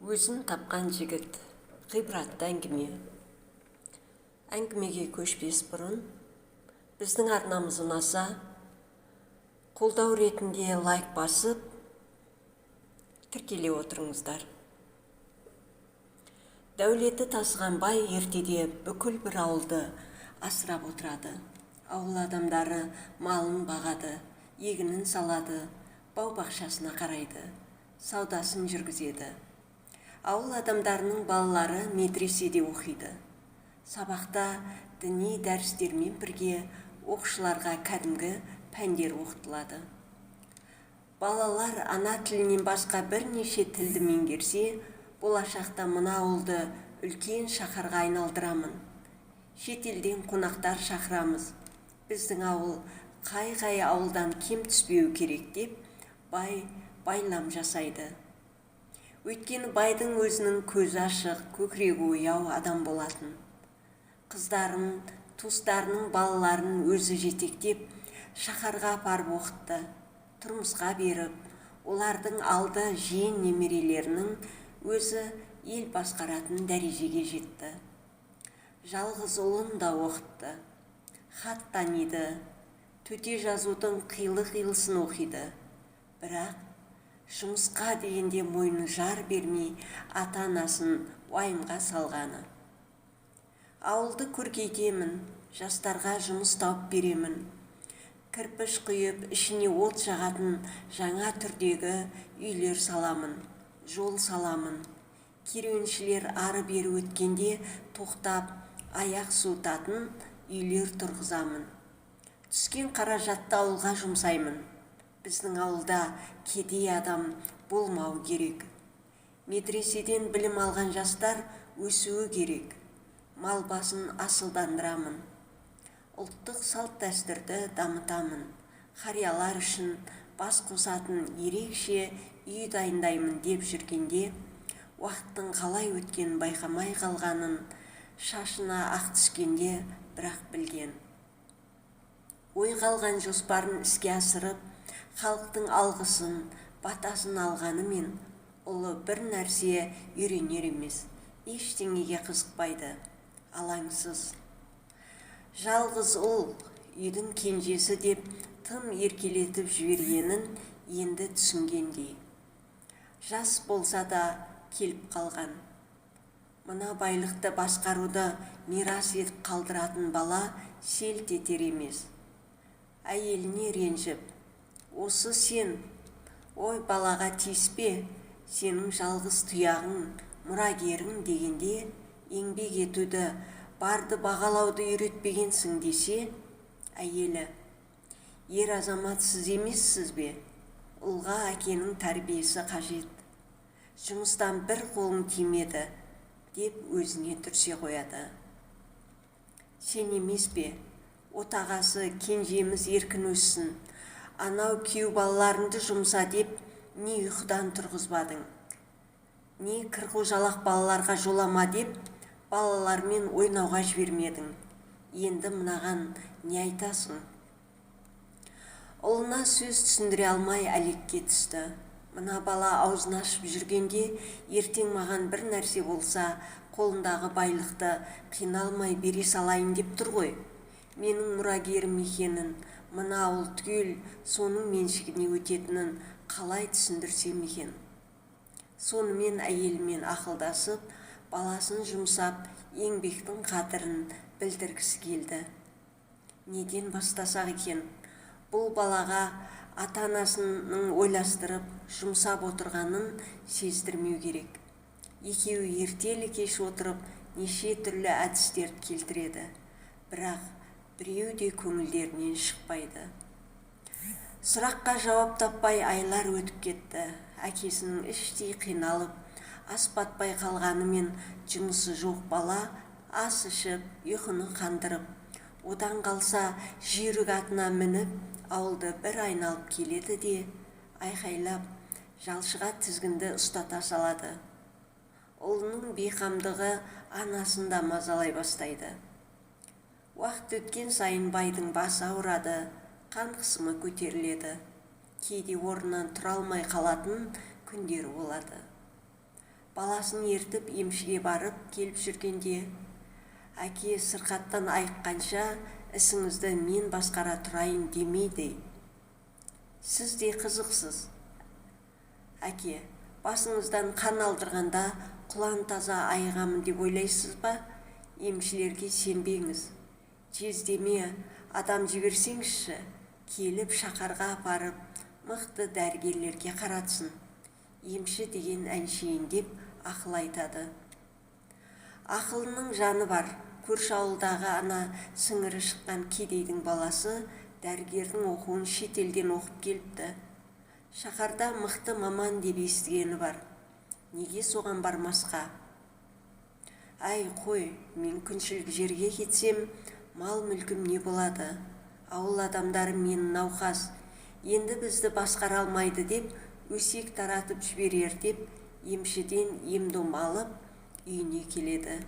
Өзін тапқан жігіт. Ғибратты әңгіме. Әңгімеге көшпес бұрын, біздің арнамыз ұнаса, қолдау ретінде лайк басып, тіркеле отырыңыздар. Дәулеті тасыған бай ертеде бүкіл бір ауылды асырап отырады. Ауыл адамдары малын бағады, егінін салады, бау-бақшасына қарайды, саудасын жүргізеді. Ауыл адамдарының балалары медреседе оқиды. Сабақта діни дәрістермен бірге оқушыларға кәдімгі пәндер оқытылады. Балалар ана тілінен басқа бірнеше тілді меңгерсе, болашақта мына ауылды үлкен шаһарға айналдырамын. Шетелден қонақтар шақырамыз. Біздің ауыл қай ауылдан кем түспеу керек деп байлам жасайды. Өйткені байдың өзінің көзі ашық, көкірегі ояу адам болатын. Қыздарын, туыстарының балаларын өзі жетектеп, шаһарға апарып оқытты, тұрмысқа беріп, олардың алды жиен немерелерінің өзі ел басқаратын дәрежеге жетті. Жалғыз ұлын да оқытты, хат таниды, төте жазудың қилы-қилысын оқиды. Бірақ жұмысқа дегенде мойны жар бермей ата-анасын уайымға салғаны. Ауылды көркейтемін, жастарға жұмыс тауып беремін. Кірпіш құйып, ішіне от жағатын жаңа түрдегі үйлер саламын, жол саламын. Керуеншілер ары-бері өткенде тоқтап, аяқ суытатын үйлер тұрғызамын. Түскен қаражатты ауылға жұмсаймын. Біздің ауылда кедей адам болмау керек. Медреседен білім алған жастар өсуі керек. Мал басын асылдандырамын. Ұлттық салт дәстүрді дамытамын. Қариялар үшін бас қосатын ерекше үй дайындаймын деп жүргенде, уақыттың қалай өткен байқамай қалғанын шашына ақ түскенде бірақ білген. Ой қалған жоспарын іске асырып, халықтың алғысын, батасын алғанымен, ұлы бір нәрсе үйренер емес, ештеңеге қызықпайды, алаңсыз. Жалғыз ұл, үйдің кенжесі деп тым еркелетіп жібергенін енді түсінгендей. Жас болса да келіп қалған. Мына байлықты басқаруды мирас етіп қалдыратын бала селт етер емес. Әйеліне ренжіп, осы сен, ой балаға тиіспе, сенің жалғыз тұяғың, мұрагерің дегенде, еңбек етуді, барды бағалауды үйретпегенсің десе, әйелі, ер азамат сіз емессіз бе? Ұлға әкенің тәрбиесі қажет. Жұмыстан бір қолың тимеді, деп өзіне түрсе қояды. Сен емес бе? Отағасы кенжеміз еркін өссін. Анау күйеу балаларыңды жұмса деп, не ұйқыдан тұрғызбадың, не кірқожалақ балаларға жолама деп, балалармен ойнауға жібермедің. Енді мынаған не айтасың? Ұлына сөз түсіндіре алмай әлекке түсті. Мына бала аузын ашып жүргенде, ертең маған бір нәрсе болса, қолындағы байлықты қиналмай бере салайын деп тұр ғой. Менің мұрагерім екенін, мына ауыл түгел соның меншігіне өтетінін қалай түсіндірсем екен. Сонымен әйелімен ақылдасып, баласын жұмсап, еңбектің қадірін білдіргісі келді. Неден бастасақ екен? Бұл балаға ата-анасының ойластырып, жұмсап отырғанын сездірмеу керек. Екеуі ертелі-кеш отырып, неше түрлі әдістерді келтіреді. Бірақ біреу де көңілдерінен шықпайды. Сұраққа жауап таппай айлар өтіп кетті. Әкесінің іштей қиналып, ас батпай қалғанымен жұмысы жоқ бала ас ішіп, ұйқыны қандырып, одан қалса жүйрік атына мініп, ауылды бір айналып келеді де, айқайлап, жалшыға тізгінді ұстата салады. Ұлының бейқамдығы анасында мазалай бастайды. Уақыт өткен сайын байдың басы ауырады, қан қысымы көтеріледі. Кейде орнынан тұра алмай қалатын күндері болады. баласын ертіп емшіге барып келіп жүргенде, әке сырқаттан айыққанша ісіңізді мен басқара тұрайын демейді. Сіз де қызықсыз. Әке, басыңыздан қан алдырғанда құлан таза айығамын деп ойлайсыз ба? Емшілерге сенбеңіз. Жездеме адам жіберсеңізші, келіп шақарға апарып, мықты дәрігерлерге қаратсын. Емші деген әншейін деп ақыл айтады. Ақылының жаны бар. Көрші ауылдағы ана сіңірі шыққан кедейдің баласы дәрігердің оқуын шетелден оқып келіпті. Шақарда мықты маман деп естігені бар. Неге соған бармасқа? Әй қой, мен күншілік жерге кетсем, мал мүлкім не болады? Ауыл адамдары мен науқас, енді бізді басқара алмайды деп, өсек таратып жіберер деп, емшіден ем-дом алып, үйіне келеді.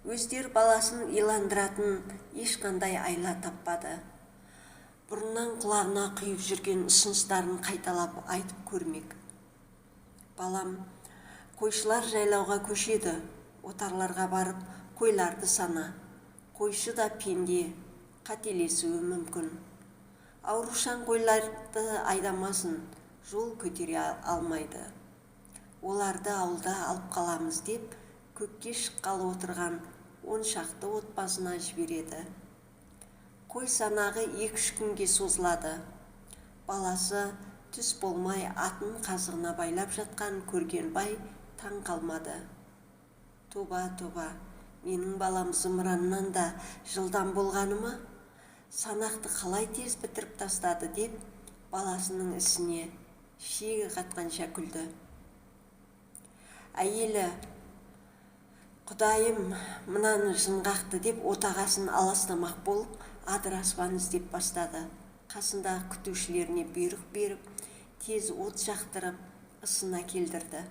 Өздер баласын иландыратын ешқандай айла таппады. Бұрыннан құлағына құйып жүрген ұсыныстарын қайталап айтып көрмек. Балам, қойшылар жайлауға көшеді, отарларға барып қойларды сана. Қойшы да пенде, қателесуі мүмкін. Аурушаң қойларды айдамасын, жол көтере алмайды. Оларды ауылда алып қаламыз деп, көкке шыққалы отырған 10 шақты отбасына жібереді. Қой санағы 2-3 күнге созылады. Баласы түс болмай атын қазығына байлап жатқан көрген бай таң қалмады. Тоба, менің балам зымыраннан да жылдам болғаны ма? Санақты қалай тез бітіріп тастады деп, баласының ісіне шегі қатқанша күлді. Әйелі, Құдайым мынаны жынғақты деп отағасын аластамақ болып, адыраспан іздеп бастады. Қасындағы күтушілеріне бұйрық беріп, тез от жақтырып, ысына келдірді.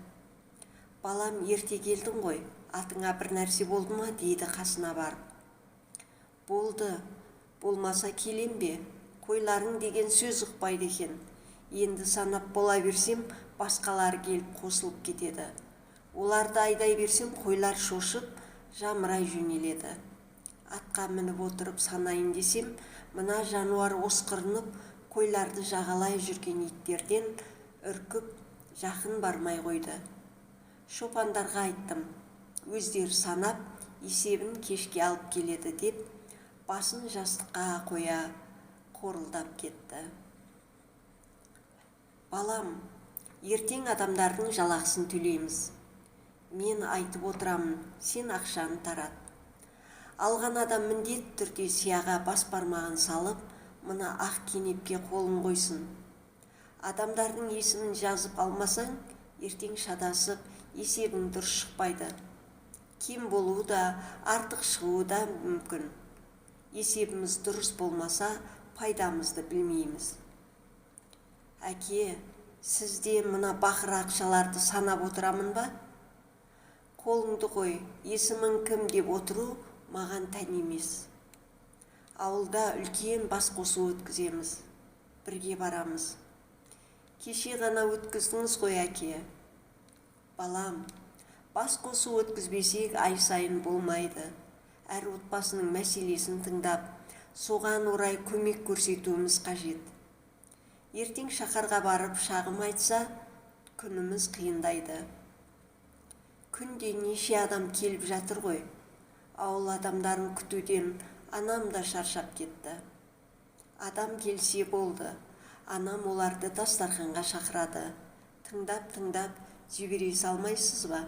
Балам, ерте келдің ғой, атыңа бір нәрсе болды ма, дейді қасына барып. Болды, болмаса келем бе? Қойларың деген сөз ұқпайды екен. Енді санап бола берсем, басқалары келіп қосылып кетеді. Оларды айдай берсем, қойлар шошып, жамырай жөнеледі. Атқа мініп отырып санайын десем, мына жануар осқырынып, қойларды жағалай жүрген иттерден үркіп, жақын бармай қойды. Шопандарға айттым, өздері санап, есебін кешке алып келеді деп, басын жастыққа қоя, қорылдап кетті. Балам, ертең адамдардың жалақысын төлейміз. Мен айтып отырамын, сен ақшаны тарат. Алған адам міндет түрде сияға бас бармағын салып, мына ақ кенепке қолын қойсын. Адамдардың есімін жазып алмасаң, ертең шатасып, есебің дұрыс шықпайды. Кем болуы да, артық шығуы да мүмкін. Есебіміз дұрыс болмаса, пайдамызды білмейміз. Әке, сізде мына бақыр ақшаларды санап отырамын ба? Қолыңды қой, есімің кім деп отыру маған тән емес. Ауылда үлкен бас қосу өткіземіз. Бірге барамыз. Кеше ғана өткіздіңіз ғой, әке. Балам, бас қосу өткізбесек ай сайын болмайды. Әр отбасының мәселесін тыңдап, соған орай көмек көрсетуіміз қажет. Ертең шақарға барып шағым айтса, күніміз қиындайды. Күнде неше адам келіп жатыр ғой. Ауыл адамдарын күтуден анам да шаршап кетті. Адам келсе болды. Анам оларды дастарханға шақырады. Тыңдап жібере салмайсыз ба?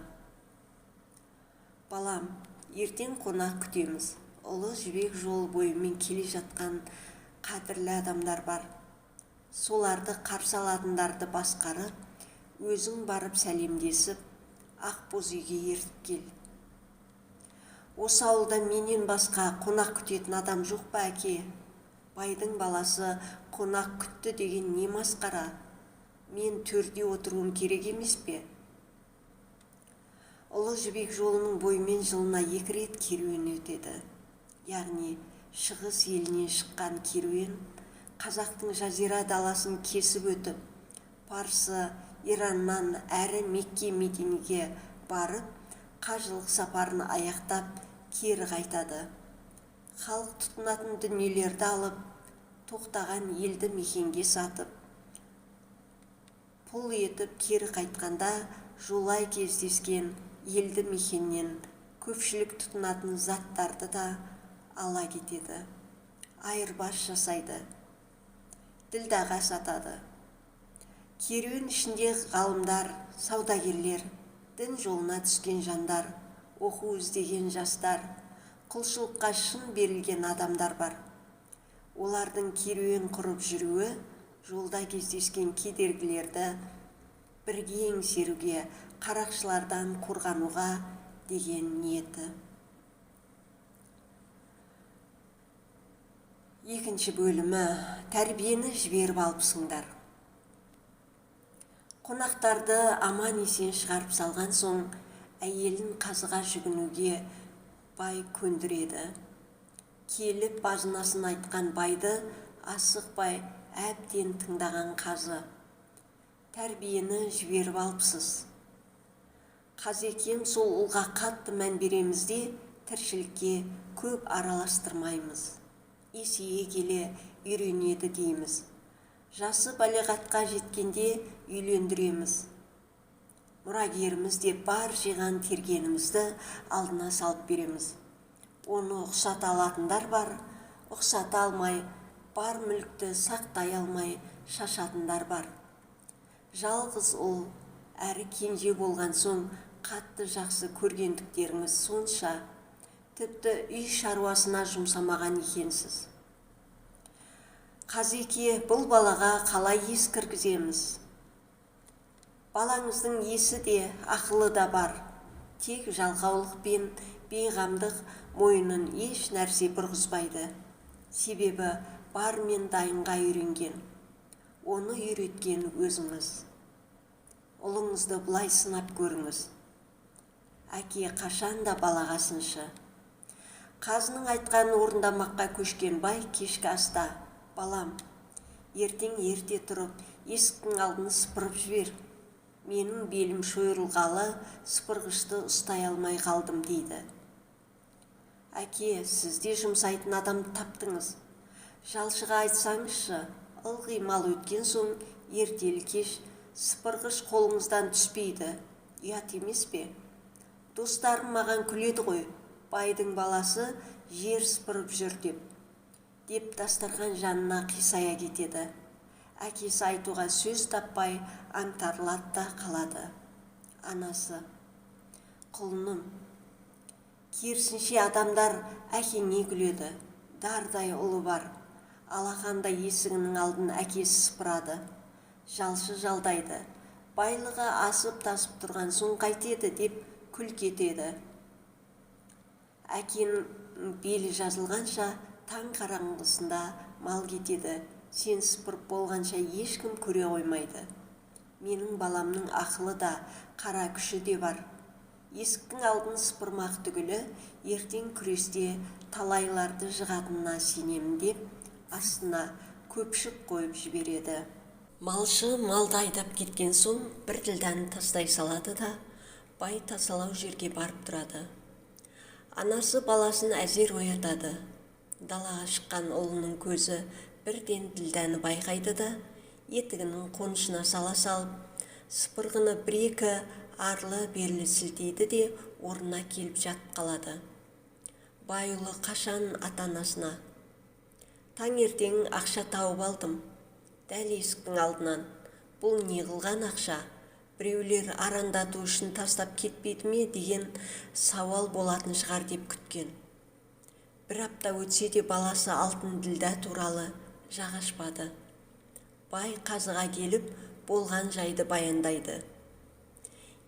Балам, ертең қонақ күтеміз. Ұлы жібек жол бойымен келе жатқан қадірлі адамдар бар. Соларды қарсы алатындарды басқарып, өзің барып сәлемдесіп, ақ боз үйге ертіп кел. Осы ауылда менен басқа қонақ күтетін адам жоқ па, әке? Байдың баласы қонақ күтті деген не масқара? Мен төрде отыруым керек емес пе? Ұлы жібек жолының бойымен жылына 2 рет керуен өтеді. Яғни шығыс елінен шыққан керуен қазақтың жазира даласын кесіп өтіп, Парсы, Ираннан әрі Мекке Мединеге барып, қажылық сапарын аяқтап кері қайтады. Халық тұтынатын дүниелерді алып, тоқтаған елді мекенге сатып, пұл етіп кері қайтқанда жолай кездескен елді мекеннен көпшілік тұтынатын заттарды да ала кетеді. Айырбас жасайды, ділдаға сатады. Керуен ішінде ғалымдар, саудагерлер, дін жолына түскен жандар, оқу іздеген жастар, құлшылыққа шын берілген адамдар бар. Олардың керуен құрып жүруі, жолда кездескен кедергілерді бірге еңсеруге, қарақшылардан қорғануға деген ниеті. Екінші бөлімі: тәрбиені жіберіп алыпсыңдар. Қонақтарды аман есен шығарып салған соң, әйелін қазыға жүгінуге бай көндіреді. Келіп базынасын айтқан байды асықпай әбден тыңдаған қазы: тәрбиені жіберіп алыпсыз. Қазекем сол ұлға қатты мән береміз де, тіршілікке көп араластырмаймыз. Есейе келе үйренеді дейміз. Жасы балиғатқа жеткенде үйлендіреміз. Мұрагеріміз деп бар жиған тергенімізді алдына салып береміз. Оны ұқсата алатындар бар, ұқсата алмай, бар мүлікті сақтай алмай шашатындар бар. Жалғыз ұл әрі кенже болған соң қатты жақсы көргендіктеріңіз сонша, тіпті үй шаруасына жұмсамаған екенсіз. Қазеке, бұл балаға қалай ес кіргіземіз? Балаңыздың есі де, ақылы да бар. Тек жалқаулық пен бейғамдық мойнын еш нәрсе бұрғызбайды. Себебі бар мен дайынға үйренген. Оны үйреткен өзіңіз. Ұлыңызды бұлай сынап көріңіз. Әке қашан да балаға сыншы. Қазының айтқанын орындамаққа көшкен бай кешкі аста: балам, ертең ерте тұрып, есіктің алдын сыпырып жібер. Менің белім шойырылғалы, сыпырғышты ұстай алмай қалдым дейді. Әке, сіз де жұмсайтын адамды таптыңыз. Жалшыға айтсаңызшы, ылғи мал өткен соң ертелі кеш сыпырғыш қолыңыздан түспейді. Ұят емес пе? Достарым маған күледі ғой, байдың баласы жер сыпырып жүр деп дастархан жанына қисая кетеді. Әкесі айтуға сөз таппай аңтарылады да қалады. Анасы: құлыным, керісінше адамдар әкеңе күледі. Дардай ұлы бар. Алақандай есігінің алдын әкесі сыпырады. Жалшы жалдайды. Байлығы асып тасып тұрған соң қайтеді деп күлкі етеді. Әкенің белі жазылғанша таң қараңғысында мал кетеді. Сен сыпырып болғанша ешкім көре қоймайды. Менің баламның ақылы да, қара күші де бар. Есіктің алдын сыпырмақ түгілі, ертең күресте талайларды жығатынына сенемін деп, астына көпшік қойып жібереді. Малшы малды айдап кеткен соң бір ділдәні тастай салады да, бай тасалау жерге барып тұрады. Анасы баласын әзер оятады. Далаға шыққан ұлының көзі бірден ділдәні байқайды да, етігінің қонышына сала салып, сыпырғыны бір-екі арлы берлі сілтейді де орнына келіп жатып қалады. Байұлы қашан ата-анасына: таңертең ақша тауып алдым, дәл есіктің алдынан. Бұл не қылған ақша? Біреулер арандату үшін тастап кетпеді ме деген сауал болатын шығар деп күткен. Бір апта өтсе де баласы алтын ділдә туралы жағашпады. Бай қазыға келіп болған жайды баяндайды.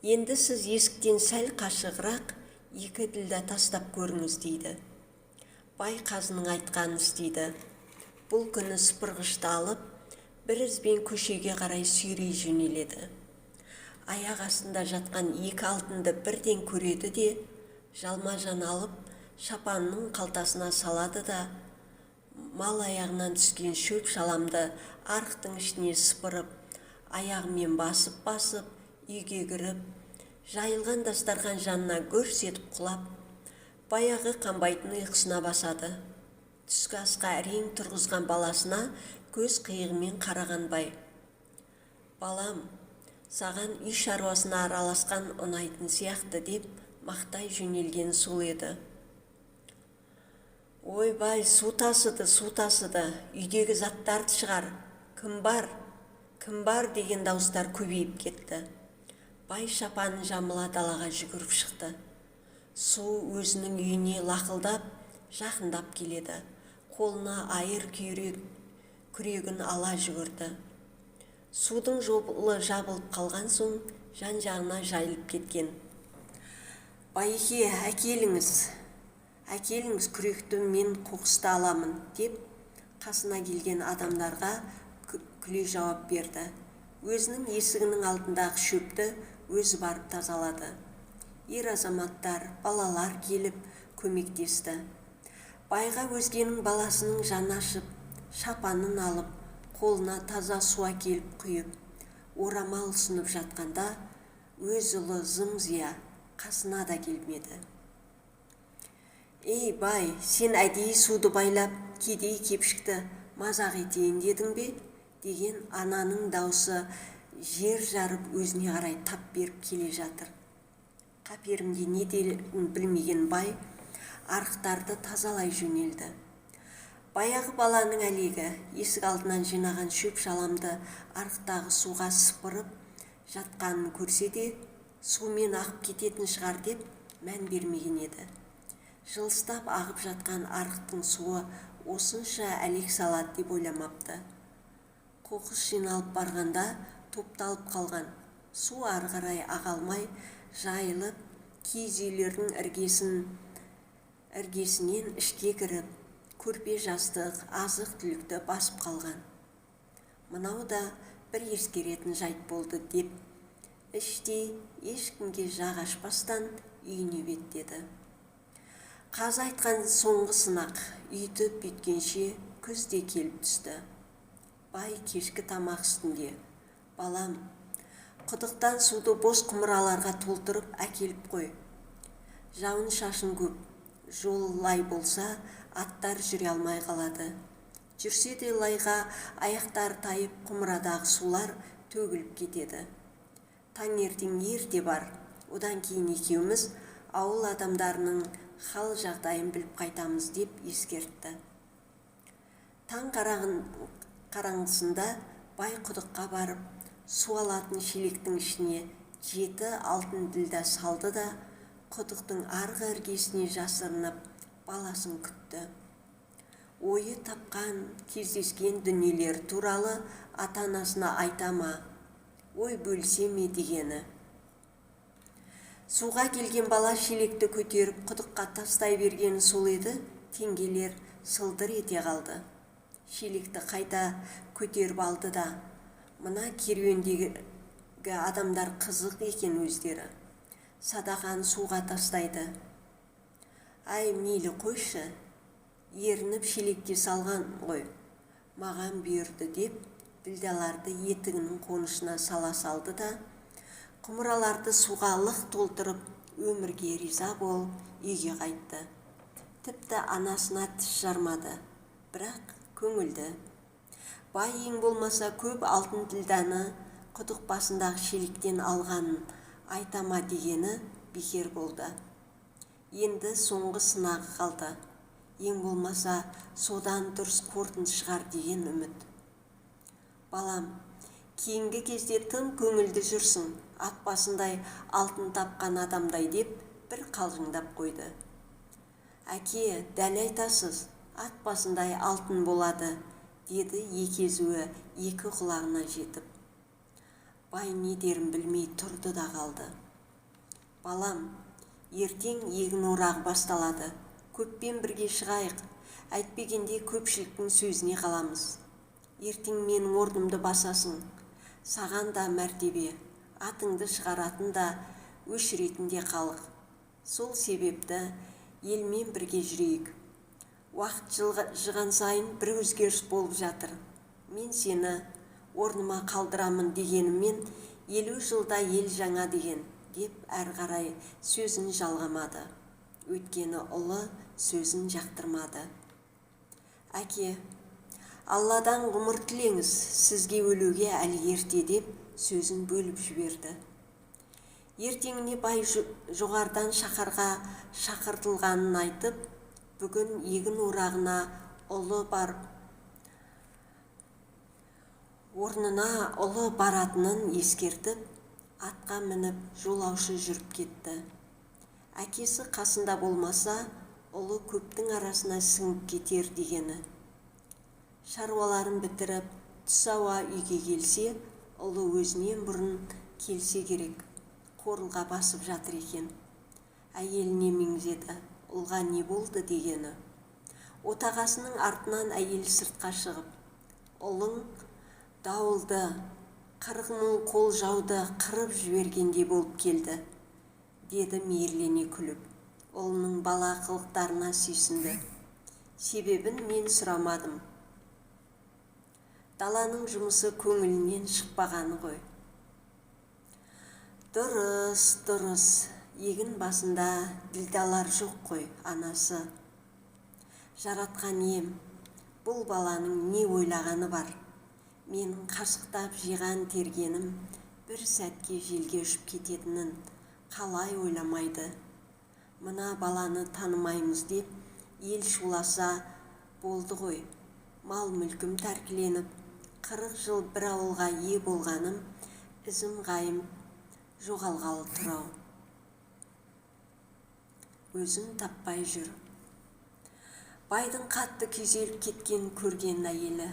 Енді сіз есіктен сәл қашығырақ екі ділдә тастап көріңіз дейді. Бай қазының айтқанын істейді. Бұл күні сыпырғышты алып, бір ізбен көшеге қарай сүйрей жөнеледі. Аяқ астында жатқан екі алтынды бірден көреді де, жалма-жан алып, шапанның қалтасына салады да, мал аяғынан түскен шөп шаламды арықтың ішіне сыпырып, аяғымен басып үйге кіріп, жайылған дастархан жанына гөрс етіп құлап, баяғы қанбайтын ұйқысына басады. Түскі асқа әрең тұрғызған баласына көз қиығымен қараған бай: «Балам, саған үй шаруасына араласқан ұнайтын сияқты» деп мақтай жөнелген сол еді. «Ойбай, су тасыды, үйдегі заттарды шығар, кім бар деген дауыстар көбейіп кетті. Бай шапанын жамыла далаға жүгіріп шықты. Су өзінің үйіне лақылдап, жақындап келеді. Қолына айыр күрегін ала жүгірді. Судың жолы жабылып қалған соң жан-жағына жайылып кеткен. «Байеке, әкеліңіз, күректі мен қоқысты аламын» деп қасына келген адамдарға күле жауап берді. Өзінің есігінің алдындағы шөпті өзі барып тазалады. Ер азаматтар, балалар келіп көмектесті. Байға өзгенің баласының жаны ашып, шапанын алып, қолына таза су әкеліп құйып, орамал ұсынып жатқанда, өз ұлы зым-зия қасына да келмеді. «Ей бай, сен әдейі суды байлап, кедей-кепшікті мазақ етейін дедің бе?» деген ананың даусы жер жарып өзіне қарай тап беріп келе жатыр. Қаперімде не дейтінін білмеген бай арықтарды тазалай жөнелді. Баяғы баланың әлегі есік алдынан жинаған шөп шаламды арықтағы суға сыпырып жатқанын көрсе де, сумен ағып кететін шығар деп мән бермеген еді. Жылыстап ағып жатқан арықтың суы осынша әлек салады деп ойламапты. Қоқыс жиналып барғанда топталып қалған су ары қарай аға алмай жайылып, киіз үйлердің іргесінен ішке кіріп, көрпе жастық, азық түлікті басып қалған. Мынау да бір ескеретін жайт болды деп, іштей ешкімге жақ ашпастан үйіне беттеді. Қазы айтқан соңғы сынақ үйтіп бүйткенше күз де келіп түсті. Бай кешкі тамақ үстінде: «Балам, құдықтан суды бос құмыраларға толтырып әкеліп қой. Жауын шашын көп, жол лай болса, аттар жүре алмай қалады. Жүрсе де лайға аяқтары тайып, құмырадағы сулар төгіліп кетеді. Таңертең ерте бар, одан кейін екеуміз ауыл адамдарының хал жағдайын біліп қайтамыз» деп ескертті. Таң қараңғысында бай құдыққа барып, су алатын шелектің ішіне 7 алтын ділда салды да, құдықтың арғы іргесіне жасырынып баласын күтті. Ойы тапқан, кездескен дүниелер туралы ата-анасына айта ма, ой бөлісе ме дегені. Суға келген бала шелекті көтеріп құдыққа тастай бергені сол еді, теңгелер сылдыр ете қалды. Шелекті қайта көтеріп алды да, мына керуендегі адамдар қызық екен өздері. Садақаны суға тастайды. «Ай, мейлі қойшы, ерініп шелекке салған ғой, маған бұйырды» деп ділдаларды етігінің қонышына сала салды да, құмыраларды суға лық толтырып, өмірге риза болып үйге қайтты. Тіпті анасына тіс жармады, бірақ көңілді. Бай ең болмаса көп алтын ділданы құдық басындағы шелектен алғанын айтама дегені бекер болды. Енді соңғы сынағы қалды. Ең болмаса содан дұрыс қорытынды шығар деген үміт. «Балам, кейінгі кезде тым көңілді жүрсің, ат басындай алтын тапқан адамдай» деп бір қалжыңдап қойды. «Әке, дәл айтасыз, ат басындай алтын болады» деді екезуі екі құлағына жетіп. Бай не дерін білмей тұрды да қалды. «Балам, ертең егін орағы басталады, көппен бірге шығайық, әйтпегенде көпшіліктің сөзіне қаламыз. Ертең менің орнымды басасың, саған да мәртебе, атыңды шығаратын да өшіретін де халық. Сол себепті елмен бірге жүрейік. Уақыт жылған сайын бір өзгеріс болып жатыр. Мен сені орныма қалдырамын дегенімен 50 жылда ел жаңа деген деп әрі қарай сөзін жалғамады. Өйткені ұлы сөзін жақтырмады. Әке, Алладан ғұмыр тілеңіз, сізге өлуге әлі ерте деп сөзін бөліп жіберді. Ертеңіне бай жоғардан шаһарға шақыртылғанын айтып, бүгін егін орағына ұлы орнына ұлы баратынын ескертіп, атқа мініп жолаушы жүріп кетті. Әкесі қасында болмаса, ұлы көптің арасына сіңіп кетер дегені. Шаруаларын бітіріп, түс ауа үйге келсе, ұлы өзінен бұрын келсе керек. Қорылға басып жатыр екен. Әйеліне меңзеді, ұлға не болды дегені. Отағасының артынан әйел сыртқа шығып, ұлың дауылды, 40 мың қол жауды қырып жібергендей болып келді, деді мейірлене күліп. Ұлының бала қылықтарына сүйсінді. Себебін мен сұрамадым. Даланың жұмысы көңілінен шықпағаны ғой. Дұрыс, егін басында ділдалар жоқ қой, анасы. Жаратқан ем, бұл баланың не ойлағаны бар. Менің қашықтап жиған тергенім бір сәтке желге ұшып кететінін қалай ойламайды. Мына баланы танымаймыз деп ел шуласа болды ғой. Мал мүлкім тәркіленіп, 40 жыл бір ауылға ие болғаным ізім ғайым жоғалғалы тұрау. Өзін таппай жүр. Байдың қатты күйзеліп кеткен көрген әйелі.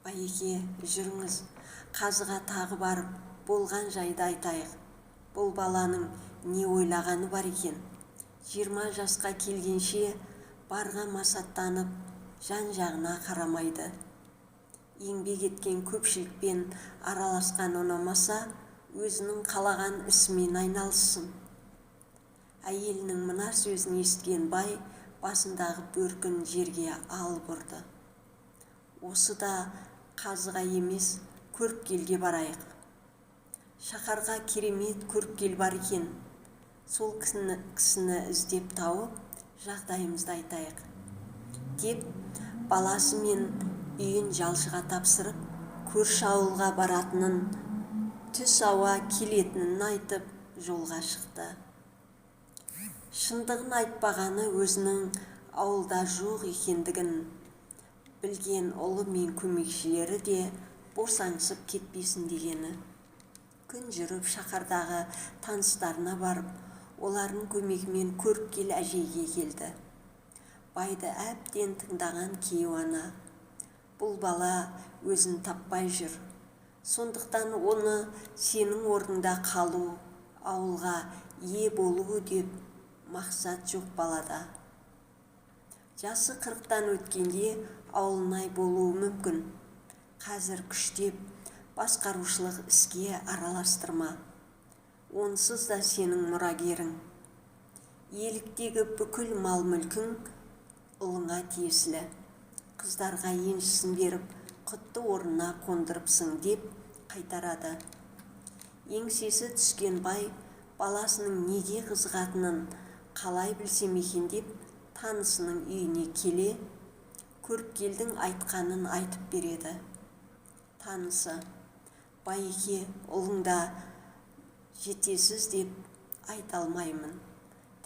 Байеке, жүріңіз, қазыға тағы барып, болған жайды айтайық. Бұл баланың не ойлағаны бар екен. 20 жасқа келгенше барға масаттанып, жан-жағына қарамайды. Еңбек еткен көпшілікпен араласқан ұнамаса, өзінің қалаған ісімен айналыссын. Әйелінің мына сөзін естіген бай басындағы бөркін жерге алып ұрды. Осы да қазыға емес, көріпкелге барайық. Шаһарға керемет көріпкел бар екен. Сол кісіні іздеп тауып, жағдайымызды айтайық. Деп, баласы мен үйін жалшыға тапсырып, көрші ауылға баратынын, түс ауа келетінін айтып, жолға шықты. Шындығын айтпағаны өзінің ауылда жоқ екендігін білген ұлы мен көмекшілері де босаңсып кетпесін дегені. Күн жүріп шаһардағы таныстарына барып, олардың көмегімен көріпкел әжейге келді. Байды әбден тыңдаған кейуана. Бұл бала өзін таппай жүр. Сондықтан оны сенің орнында қалу, ауылға ие болу деп мақсат жоқ балада. Жасы 40-тан өткенде ауылнай болуы мүмкін. Қазір күштеп басқарушылық іске араластырма. Онсыз да сенің мұрагерің. Еліктегі бүкіл мал мүлкің ұлыңа тиесілі. Қыздарға еншісін беріп, құтты орнына қондырыпсың деп қайтарады. Еңсесі түскен бай баласының неге қызығатынын қалай білсем екен деп танысының үйіне келе, көріпкелдің айтқанын айтып береді. Танысы, байеке, ұлыңда жетесіз деп айта алмаймын.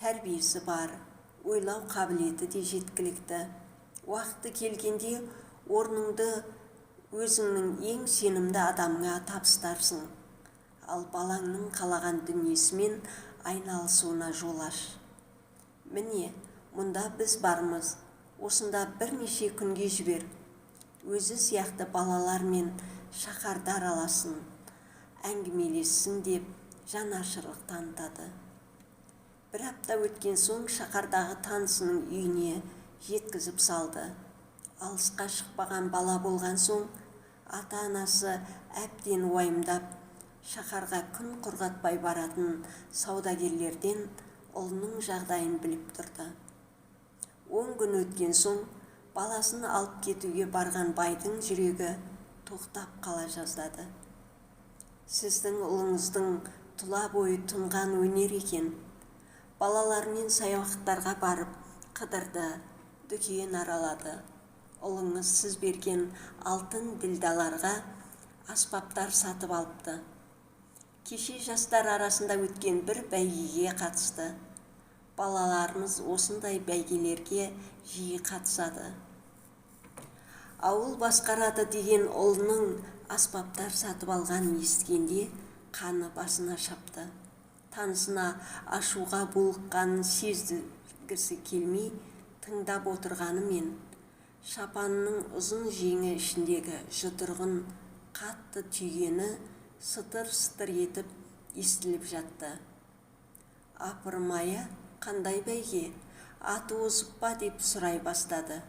Тәрбиесі бар, ойлау қабілеті де жеткілікті. Уақыты келгенде орныңды өзіңнің ең сенімді адамға табыстарсың. Ал балаңның қалаған дүниесімен айналысуына жол аш. Міне, мұнда біз бармыз. Осында бірнеше күнге жібер. Өзі сияқты балалармен шаһарда араласын, әңгімелессін деп жанашырлық танытады. Бір апта өткен соң шаһардағы танысының үйіне жеткізіп салды. Алысқа шықпаған бала болған соң, ата-анасы әбден уайымдап, шаһарға күн құрғатпай баратын саудагерлерден ұлының жағдайын біліп тұрды. 10 күн өткен соң, баласын алып кетуге барған байдың жүрегі тоқтап қала жаздады. Сіздің ұлыңыздың тұла бойы тұнған өнер екен. Балалармен саяхаттарға барып қыдырды, дүкен аралады. Ұлыңыз сіз берген алтын ділдаларға аспаптар сатып алыпты. Кеше жастар арасында өткен бір бәйгеге қатысты. Балаларымыз осындай бәйгелерге жиі қатысады. Ауыл басқарады деген ұлының аспаптар сатып алғанын естігенде қаны басына шапты. Танысына ашуға булыққанын сездіргісі келмей тыңдап отырғанымен шапанының ұзын жеңі ішіндегі жұдырығын қатты түйгені сытыр-сытыр етіп естіліп жатты. Апырмая, қандай бәйге, аты озып па деп сұрай бастады.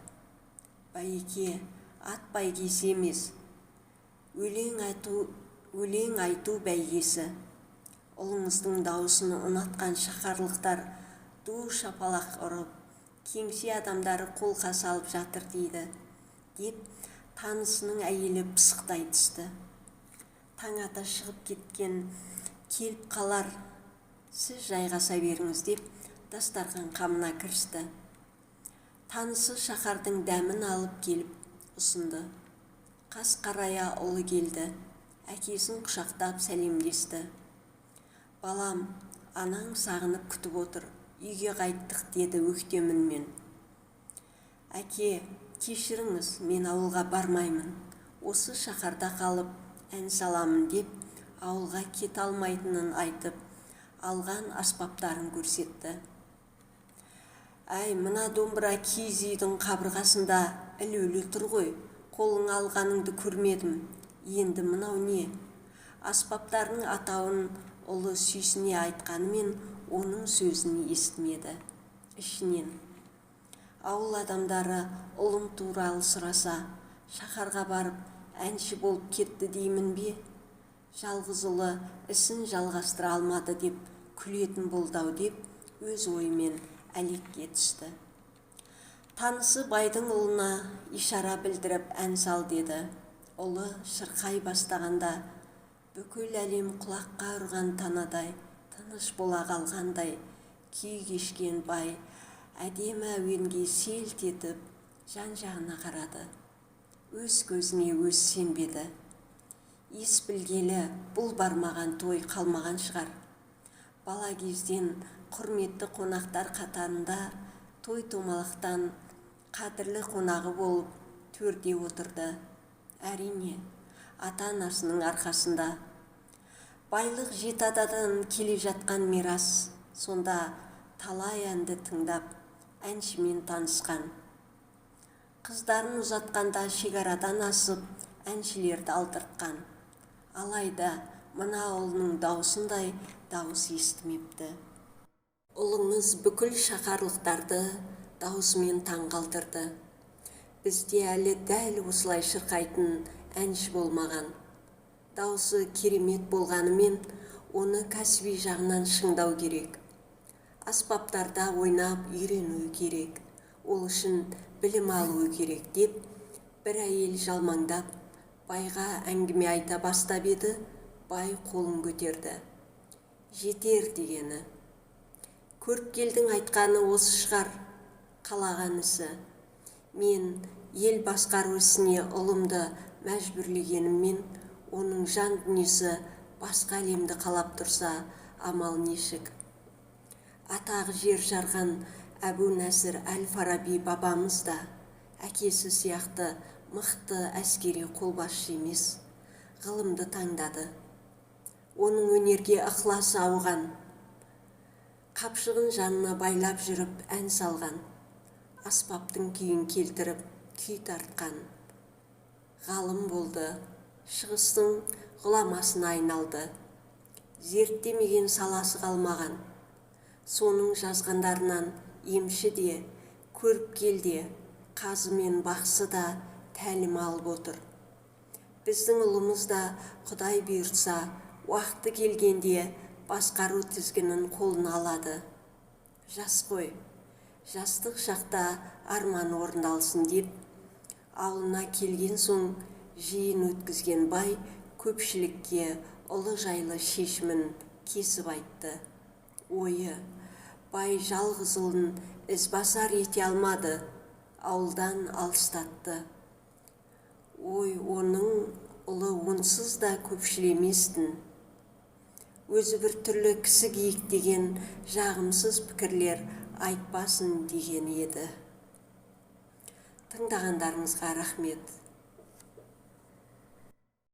Байеке, ат бәйгесі емес, өлең айту бәйгесі. Ұлыңыздың дауысын ұнатқан шаһарлықтар ду шапалақ ұрып, кеңсе адамдары қолқа салып жатыр дейді, деп танысының әйелі пысықтай түсті. Таң ата шығып кеткен келіп қалар, сіз жайғаса беріңіз деп дастархан қамына кірісті. Танысы шаһардың дәмін алып келіп ұсынды. Қас қарая ұлы келді, әкесін құшақтап сәлемдесті. Балам, анаң сағынып күтіп отыр, үйге қайттық деді өктемінмен. Әке, кешіріңіз, мен ауылға бармаймын. Осы шаһарда қалып ән саламын деп ауылға кет алмайтынын айтып, алған аспаптарын көрсетті. Әй, мына домбыра киіз үйдің қабырғасында ілулі тұр ғой, қолыңа алғаныңды көрмедім. Енді мынау не? Аспаптарының атауын ұлы сүйсіне айтқанымен оның сөзін естімеді. Ішінен ауыл адамдары ұлым туралы сұраса, шаһарға барып әнші болып кетті деймін бе? Жалғыз ұлы ісін жалғастыра алмады деп күлетін болдау деп өз ойымен әлекке түсті. Танысы байдың ұлына ишара білдіріп ән сал деді. Ұлы шырқай бастағанда бүкіл әлем құлаққа ұрған танадай, тыныш бола қалғандай күй кешкен бай әдемі әуенге селт етіп жан-жағына қарады. Өз көзіне өз сенбеді. Ес білгелі бұл бармаған той қалмаған шығар. Бала кезден құрметті қонақтар қатарында той-томалақтан қадірлі қонағы болып төрде отырды. Әрине, ата-анасының арқасында. Байлық жеті атадан келе жатқан мирас, сонда талай әнді тыңдап, әншімен танысқан. Қыздарын ұзатқанда шекарадан асып, әншілерді алдыртқан. Алайда мына ұлының даусындай дауыс естімепті. Ұлыңыз бүкіл шаһарлықтарды даусымен таң қалдырды. Бізде әлі дәл осылай шырқайтын әнші болмаған. Даусы керемет болғанымен, оны кәсіби жағынан шыңдау керек. Аспаптарда ойнап үйрену керек. Ол үшін білім алуы керек деп, бір әйел жалмаңдап, байға әңгіме айта бастап еді, бай қолын көтерді. Жетер дегені. Көріпкелдің айтқаны осы шығар, қалаған ісі. Мен ел басқару ісіне ұлымды мәжбүрлегеніммен, оның жан дүниесі басқа әлемді қалап тұрса, амал нешік. Атағы жер жарған Әбу-Нәсір әл-Фараби бабамыз да әкесі сияқты мықты әскери қолбасшы емес, ғылымды таңдады. Оның өнерге ықыласы ауған, қапшығын жанына байлап жүріп ән салған, аспаптың күйін келтіріп күй тартқан. Ғалым болды, шығыстың ғұламасына айналды. Зерттемеген саласы қалмаған. Соның жазғандарынан емші де, көріпкел де, қазы мен бақсы да тәлім алып отыр. Біздің ұлымыз да Құдай бұйыртса, уақыты келгенде басқару тізгінін қолына алады. Жас қой, жастық шақта арман орындалсын деп, ауылына келген соң жиын өткізген бай көпшілікке ұлы жайлы шешімін кесіп айтты. Ойы, бай жалғыз ұлын ізбасар ете алмады, ауылдан алыстатты. Ой, оның ұлы онсыз да көпшіл еместін. Өзі бір түрлі кісі киік деген жағымсыз пікірлер айтпасын деген еді. Тыңдағандарыңызға рахмет.